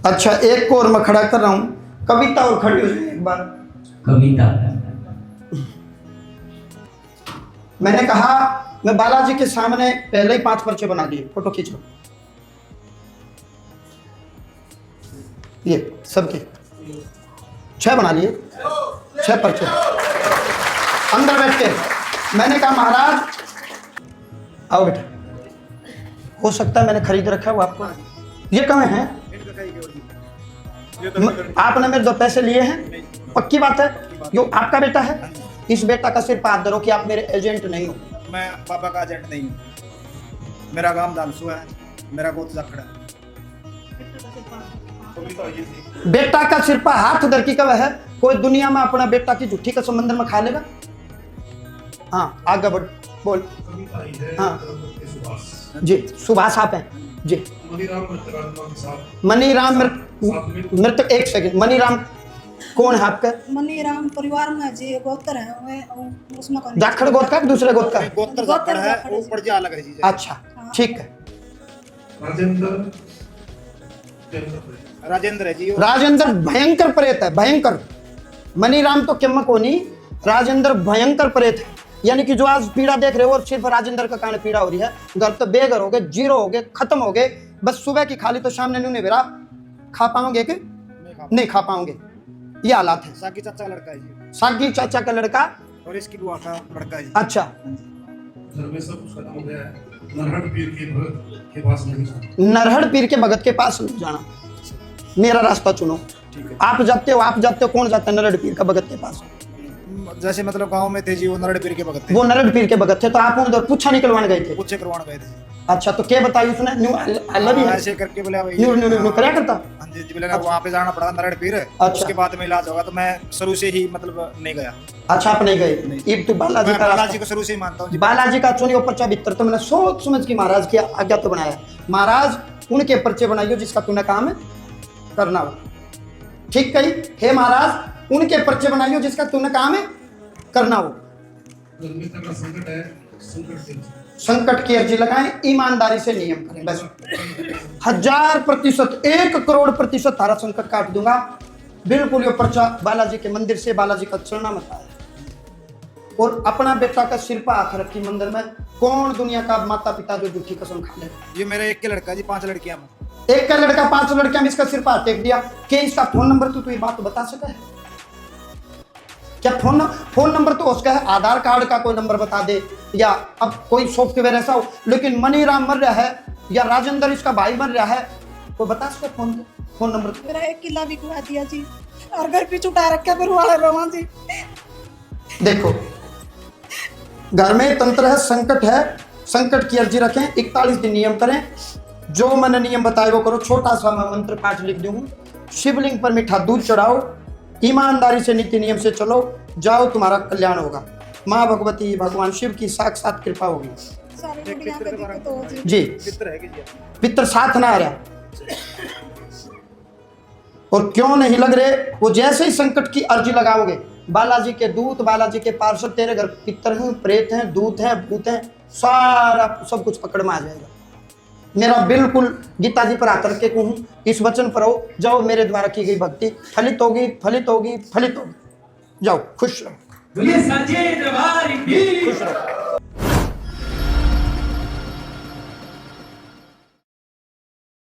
अच्छा, एक को और मैं खड़ा कर रहा हूँ, कविता और खड़ी हो जाए एक बार। कविता मैंने कहा मैं बालाजी के सामने पहले ही 5 पर्चे बना दिए, फोटो खींच लो। ये सबके 6 बना लिए, 6 पर्चे अंदर बैठ के। मैंने कहा महाराज आओ बेटा, हो सकता है मैंने खरीद रखा है वो आपको। ये कहाँ है? आपने मेरे 2 पैसे लिए हैं? पक्की बात है? यो आपका बेटा है? इस बेटा का सिर्फ हाथ धरो कि आप मेरे एजेंट नहीं हो। मैं पापा का एजेंट नहीं हूँ। मेरा काम दानसू है, मेरा गोद जाखड़ा है। बेटा का सिर्फ हाथ धर की कब है? कोई दुनिया में अपना बेटा की झूठी का समंदर में खा लेगा? हाँ आगे बढ़, बोल। हाँ जी, सुभाष आप हैं जी। मनीराम मृतक, एक सेकंड, मनीराम कौन है आपका? मनीराम परिवार में जी गोत्र है, मैं उसमें कौन? जाखड़ गोत्र का दूसरे गोत्र का? गोत्र जाखड़ा है, ऊपर जी अलग है जी। अच्छा ठीक है। राजेंद्र है जी। राजेंद्र भयंकर प्रेत है, भयंकर। मनीराम तो किम्मत कोनी, राजेंद्र भयंकर प्रेत है। यानी कि जो आज पीड़ा देख रहे हो और सिर्फ राजेंद्र का कारण पीड़ा हो रही है। घर तो बेघर हो गए, जीरो हो गए, खत्म हो गए। बस सुबह की खाली तो शाम ने बेरा खा पाओगे कि नहीं खा पाओगे, ये हालात है। सागी चाचा का लड़का है जी। सागी चाचा का लड़का और इसकी बुआ का लड़का है जी। अच्छा, घर में सब कुछ खत्म हो गया है, नरहट पीर के भगत के पास नहीं जाना। नरहड़ पीर के भगत के पास नहीं जाना, मेरा रास्ता चुनो। आप जाते हो, आप जाते हो, कौन जाता है नरहड़ पीर का भगत के पास? जैसे मतलब गांव में थे जी, वो नरहड़ पीर के भगत थे। वो नरहड़ पीर के भगत थे, तो आप उधर पूछा निकलवाने गए थे? पूछे करवाने गए थे। अच्छा, तो क्या बताई उसने? न्यू अल्लाह ऐसे करके बोला भाई न्यू न्यू न्यू क्या करता? हाँ जी, बोले ना वहाँ पे जाना पड़ा नरहड़ पीर। उसके बाद में इलाज होगा, तो मैं शुरू से ही मतलब नहीं गया। अच्छा, आप नहीं गए? ये तो बालाजी मैं का बालाजी को शुरू से ही मानता हूँ जी। बालाजी का चुनियो पर्चा भीतर तो मैंने सोच समझ के महाराज की आज्ञा तो बनाया। महाराज उनके पर्चे बनाइयो जिसका तूने काम करना हो। ठीक कही, हे महाराज उनके पर्चे बनाइयो जिसका तूने काम करना हो। संकट है, संकट की अर्जी लगाएं, ईमानदारी से नियम करें, बस 1000%, 1 करोड़ प्रतिशत तारा संकट काट दूंगा। बिल्कुल ये पर्चा बालाजी के मंदिर से, बालाजी का चरणा मत आया। और अपना बेटा का सिर पर हाथ रखी मंदिर में। कौन दुनिया का माता पिता जो झूठी कसम खा ले? ये मेरा एक के लड़का जी, 5 लड़कियां। एक का लड़का, 5 लड़कियां, इसका सिर पर हाथ टेक दिया। क्या इसका फोन नंबर तो ये बात तो बता सका है क्या? फोन नंबर तो उसका है, आधार कार्ड का कोई नंबर बता दे, या अब कोई सॉफ्टवेयर ऐसा हो। लेकिन मनीराम मर रहा है या राजेंद्र इसका भाई मर रहा है, कोई बता सके फोन नंबर? मेरा 1 किला भी खुआ दिया जी, और घर पे छुटा रखा फिर वाला रोमा जी। देखो, घर में तंत्र है, संकट है, संकट की अर्जी रखें, 41 दिन नियम करें। जो मैंने नियम बताए वो करो। छोटा सा मैं मंत्र पाठ लिख दूंगा। शिवलिंग पर मीठा दूध चढ़ाओ, ईमानदारी से नीति नियम से चलो, जाओ तुम्हारा कल्याण होगा। माँ भगवती भगवान शिव की साक्षात कृपा होगी सारी दुनिया पे दिक्कत हो जी। जी। पितर है कि जी? पितर साथ ना आ रहा, और क्यों नहीं लग रहे? वो जैसे ही संकट की अर्जी लगाओगे, बालाजी के दूत, बालाजी के पार्षद तेरे घर पितर हैं, प्रेत हैं, दूत हैं, भूत हैं, सारा सब कुछ पकड़ में आ जाएगा। मेरा बिल्कुल गीता जी पर आकर के कहूँ, इस वचन पर हो जाओ, मेरे द्वारा की गई भक्ति फलित होगी, फलित होगी, फलित होगी। जाओ, खुश रहो, बोलिए सच्चे दरबार की। खुश रहो।